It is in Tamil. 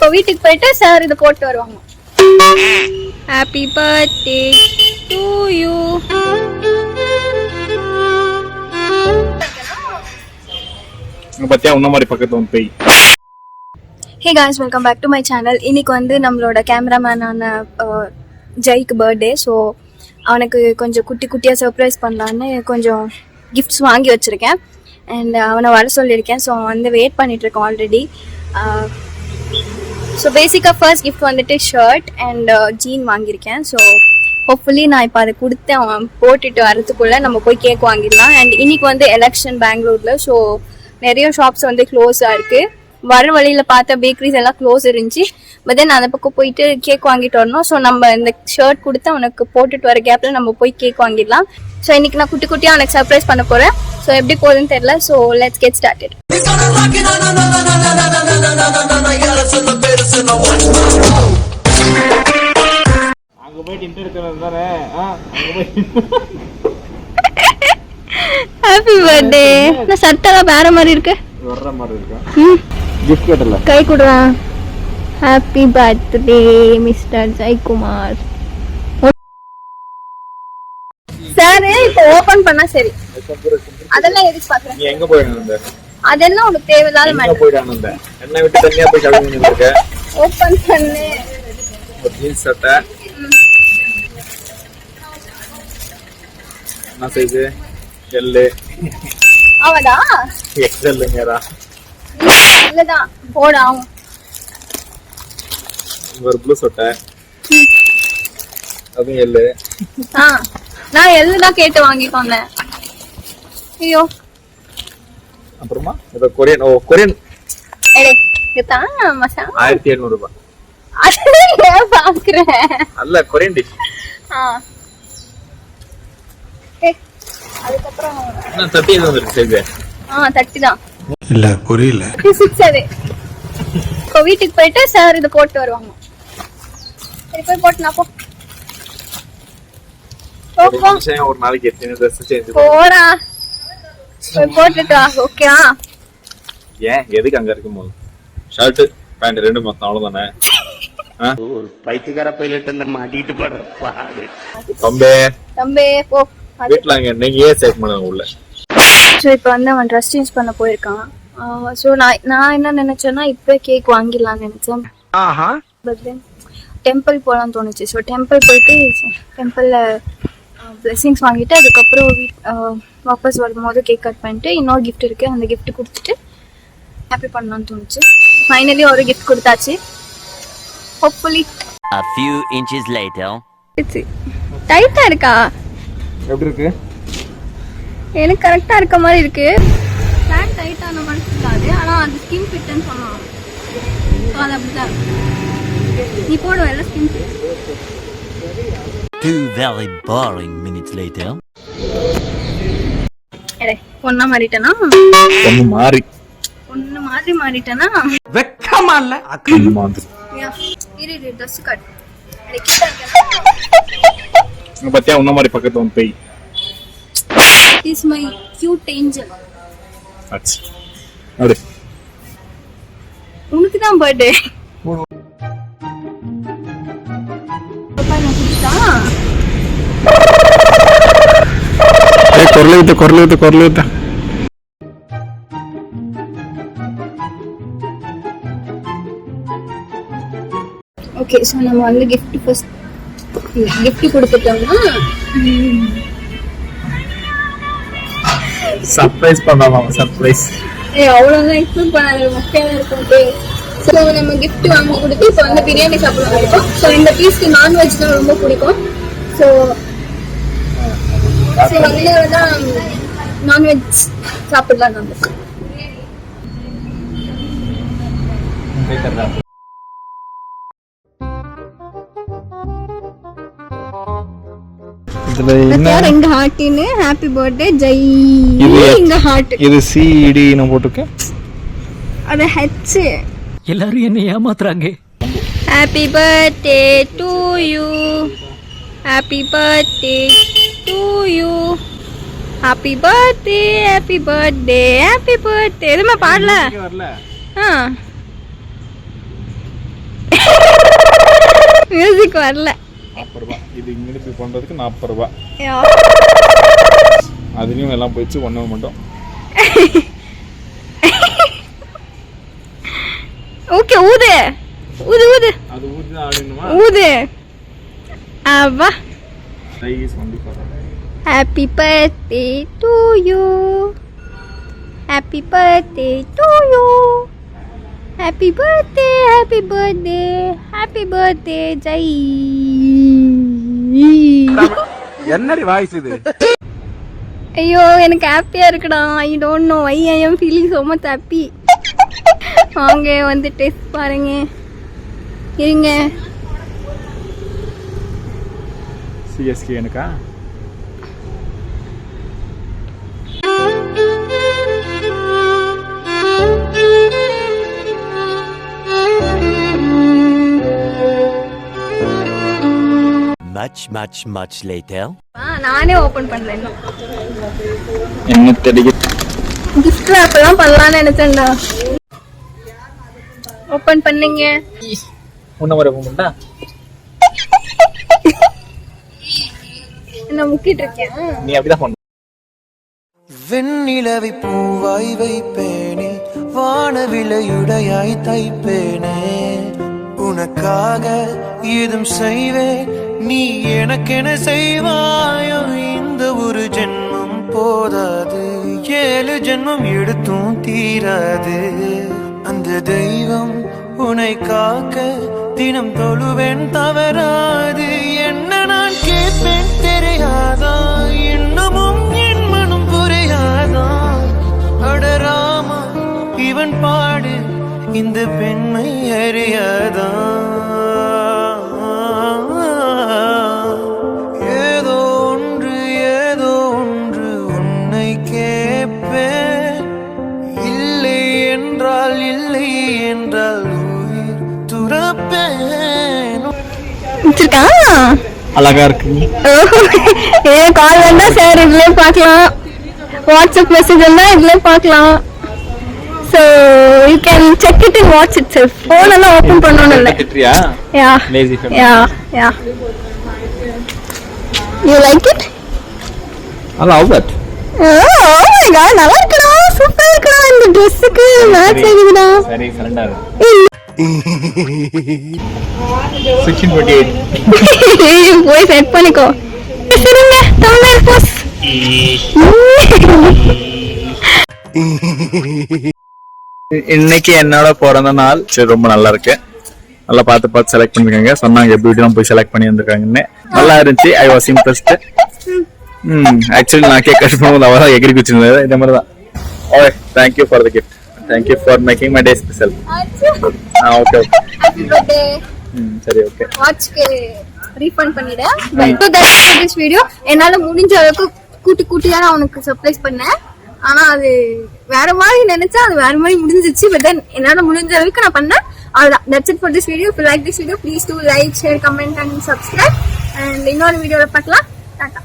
இப்போ வீட்டுக்கு போயிட்டு சார் இதை போட்டு வருவாங்க. Happy birthday to you. பத்தியா உன்ன மாதிரி பக்கத்துல வந்து போய். Hey guys, welcome back to my channel. இன்னைக்கு வந்து நம்மளோட கேமராமேனான ஜெய்க்கு பர்த்டே. ஸோ அவனுக்கு கொஞ்சம் குட்டி குட்டியாக சர்ப்ரைஸ் பண்ணலான்னு கொஞ்சம் கிஃப்ட்ஸ் வாங்கி வச்சுருக்கேன். அண்ட் அவனை வர சொல்லியிருக்கேன். ஸோ அவன் வந்து வெயிட் பண்ணிகிட்ருக்கோம் ஆல்ரெடி. ஸோ பேசிக்காக ஃபர்ஸ்ட் கிஃப்ட் வந்துட்டு ஷர்ட் அண்ட் ஜீன் வாங்கியிருக்கேன். ஸோ ஹோப்ஃபுல்லி நான் இப்போ அதை கொடுத்து அவன் போட்டுட்டு வரதுக்குள்ளே நம்ம போய் கேக் வாங்கிடலாம். அண்ட் இன்னைக்கு வந்து எலெக்ஷன் பெங்களூரில். ஸோ நிறைய ஷாப்ஸ் வந்து க்ளோஸாக இருக்குது. வர வழியில் பார்த்த பேக்கரிஸ் எல்லாம் க்ளோஸ் இருந்துச்சு. பட் தென் அந்த பக்கம் போயிட்டு கேக் வாங்கிட்டு வரணும். ஸோ நம்ம இந்த ஷர்ட் கொடுத்து அவனுக்கு போட்டுட்டு வர கேப்பில் நம்ம போய் கேக் வாங்கிடலாம். ஸோ இன்னைக்கு நான் குட்டி குட்டியாக அவனுக்கு சர்ப்ரைஸ் பண்ண போகிறேன். ஸோ எப்படி போகுதுன்னு தெரியல. So let's get started. Happy birthday. நான் சட்டெல்லாம் வேற மாதிரி இருக்கு. வர்ற மாதிரி இருக்கா? கிஃப்ட் கேட்டல கை குடுறா. Happy birthday mister Jayakumar. Sir இப்போ ஓபன் பண்ணா சரி. அதெல்லாம் எதுக்கு பாக்குறேன்? நீ எங்க போய் வந்த? அதெல்லாம் உனக்கு தேவையில்லாத மேட்டர். எங்க போய் வந்த? என்ன விட்டு தனியா போய் கழுவி நின்னுக்க. ஓபன் பண்ணு. ஒரு ஜீன்ஸ் சட்டை. என்ன சைஸ்? எல். அவடா? எக்ஸ்எல்ங்கடா. இல்லதான் போடா. ஒரு ப்ளூ சட்டை. அது எல். நான் எல்லாம் கேட்டு வாங்கிட்டு வந்தேன். ஐயோ. அப்புறமா இது கொரியன். கொரியன். ஏய் இதுதான் மசா. 1700 ரூபாய். அது பாக்குறேன். அல்ல கொரியன் டிஷ். அதுக்கப்புறம் என்ன 30 வந்துருக்கு சைஸ்? 30 தான். இல்ல புரியல. 36 அது. இப்போ வீட்டுக்கு போயிட்டு சார் இதை போட்டு வருவாங்க. சரி போய் போட்டு நான் போ. ஒரு நாளைக்கு எத்தனை ட்ரெஸ் சேஞ்ச் போடா. போய் போட்டுட்டு வா. ஓகேவா? ஏன் எதுக்கு அங்க இருக்கும்போது ஷர்ட் பேண்ட் ரெண்டு மொத்தம் அவ்வளவுதானே? ஒரு பைத்தியக்கார பைலட் அந்த மாட்டிட்டு படுற பாடு. தம்பே போ. வீட்டுல அங்க நீங்க ஏன் சேக் பண்ணுங்க உள்ள. ஸோ இப்போ வந்து அவன் ட்ரெஸ் சேஞ்ச் பண்ண போயிருக்கான். ஸோ நான் என்ன நினைச்சேன்னா இப்போ கேக் வாங்கிடலாம்னு நினைச்சேன். பட் தென் டெம்பிள் போகலான்னு தோணுச்சு. ஸோ டெம்பிள் போயிட்டு டெம்பிளில் பிளெஸிங்ஸ் வாங்கிட்டு அதுக்கப்புறம் வாபஸ் வரும்போது கேக் கட் பண்ணிட்டு இன்னொரு கிஃப்ட் இருக்குது, அந்த கிஃப்ட் கொடுத்துட்டு ஹாப்பி பண்ணலான்னு தோணுச்சு. ஃபைனலி ஒரு கிஃப்ட் கொடுத்தாச்சு. Hopefully A few inches later. டைட்டாக இருக்கா? எப்படி இருக்கு? எனக்கு கரெக்டாக இருக்க மாதிரி இருக்கு. பேண்ட் டைட்டான மாதிரி இருக்காது, ஆனால் அது ஸ்கின் ஃபிட்னு சொன்னான். ஸோ அது அப்படிதான். நீ போடுவ எல்லாம் skin fit. 2 very boring minutes later. பொண்ணா மாறிட்டனா? பொண்ணு மாதிரி மாறிட்டனா? வெக்கமா இல்ல? அக்கா மாதிரி. இரு ட்ரெஸ் கட். பத்தியா உன்ன மாதிரி பக்கத்துல வந்து போய். This is my cute angel. அச்ச. அட. உனக்கு தான் பர்த்டே. பாப்பா நான் குடிச்சா. கொர்லேத்த. ஓகே, ஸோ நம்ம வந்து கிஃப்ட் கொடுத்துட்டோம்னா சர்ப்ரைஸ் பண்ணலாம். சர்ப்ரைஸ். அவ்வளோதான் எக்ஸ்பெக்ட் பண்ணாத முக்கியமாக இருக்கும். ஸோ நம்ம கிஃப்ட் வாங்கி கொடுத்து இப்போ வந்து பிரியாணி சாப்பிட பிடிக்கும். ஸோ இந்த பீஸ்க்கு நான்வெஜ் தான் ரொம்ப பிடிக்கும். ஸோ வந்து தான் நான்வெஜ் சாப்பிடலாம் நம்ம. இதுல என்ன எங்க ஹார்ட்டின்னு ஹாப்பி பர்த்டே ஜெய். எங்க ஹார்ட் இது சிடி நான் போட்டுக்க. அது ஹெச். எல்லாரும் என்ன ஏமாத்துறாங்க. Happy birthday to you. Happy birthday to you. Happy birthday happy birthday happy birthday. எதுவுமே பாடல. மியூசிக் வரல. 40 ரூபா. இது இங்கிட்டு போய் பண்றதுக்கு 40 ரூபா. யா. அதுலயும் எல்லாம் போயிடுச்சு, ஒண்ணு மட்டும். ஓகே, ஊது ஊது ஊது. அது ஊதி ஆடணுமா? ஊது. ஆவா. ரைஸ் வந்து பாரு. Happy birthday to you. Happy birthday to you. Happy birthday, happy birthday, happy birthday, Jai. என்னடி வாய்ஸ் இது? ஐயோ, எனக்கு ஹாப்பியா இருக்குடா. I don't know why I am feeling so much happy. வாங்க வந்து டெஸ்ட் பாருங்க. இருங்க. சிஎஸ்கே எனக்கா? Much later. நானே ஓபன் பண்ணல இன்னும். என்ன தெரியுது? gift wrap எல்லாம் பண்ணலாம்னு நினைச்சேன்டா. ஓபன் பண்ணீங்க. உன்ன வர போண்டா. நான் முக்கிட்டு இருக்கேன். நீ அப்படிதான் பண்ணு. வெண்ணிலவை பூவாய் வைப்பேனே, வானவிலையுடையாய் தைப்பேனே, உனக்காக ஏதும் செய்வேன், நீ எனக்கென செய்வாயோ. இந்த ஒரு ஜென்மம் போதாது, 7 ஜென்மம் எடுத்தும் தீராது. அந்த தெய்வம் உன்னை காக்க தினம் தொழுவேன், தவறாது. என்ன நான் கேட்பேன் தெரியாதா, இன்னமும் என் மனம் புரியாதா. அடராமா இவன் பாடு, இந்த பெண்மை அறியாதா. ஏதோ ஒன்று உன்னை கேட்பேன், இல்லை என்றால் உயிர் துறப்பேன். அழகா இருக்கு. கால் வந்தா சார் இதுலயே பார்க்கலாம், வாட்ஸ்அப் மெசேஜ் வந்தா இதுலயே பார்க்கலாம். So you can check it in watch itself. Phone எல்லாம் ஓபன் பண்ணனும் இல்ல. திட்றியா? Yeah. Lazy fellow. Yeah. You like it? I love that. Oh my god, நல்லா இருக்குடா. சூப்பரா இருக்குடா. இந்த Dressக்கு மேட்ச் ஆகுதுடா. சரி சரண்டா. 1648. போய் செட் பண்ணிக்கோ. சரிங்க, தமிழ் போஸ். இன்னைக்கு என்னோட பிறந்த நாள். சரி, ரொம்ப நல்லா இருக்கு. நல்லா பார்த்து செலக்ட் பண்ணிருக்காங்க. சொன்னாங்க எப்படி இப்படி போய் செலக்ட் பண்ணி வந்திருக்காங்கன்னு. நல்லா இருந்துச்சு. I was impressed. ஆக்சுவலி நான் கேக் கட் பண்ணும்போது அவதான் எகிரி குச்சிருந்தது. இந்த மாதிரி தான். Okay, thank you for the gift. Thank you for making my day special. Okay. Happy birthday. சரி, ஓகே. வாட்ச்க்கு ரீஃபண்ட் பண்ணிடு. டு திஸ் வீடியோ என்னால முடிஞ்ச அளவுக்கு கூட்டியா நான் உனக்கு சர்ப்ரைஸ் பண்ணேன். ஆனா அது வேற மாதிரி நினைச்சா அது வேற மாதிரி முடிஞ்சிச்சு. பட் தென் என்னால முடிஞ்ச அளவுக்கு நான் பண்ணேன். அவ்வளவுதான். That's it for this video. If you like this video, please do like, share, comment and subscribe. And இன்னொரு வீடியோல பார்க்கலாம். டாடா.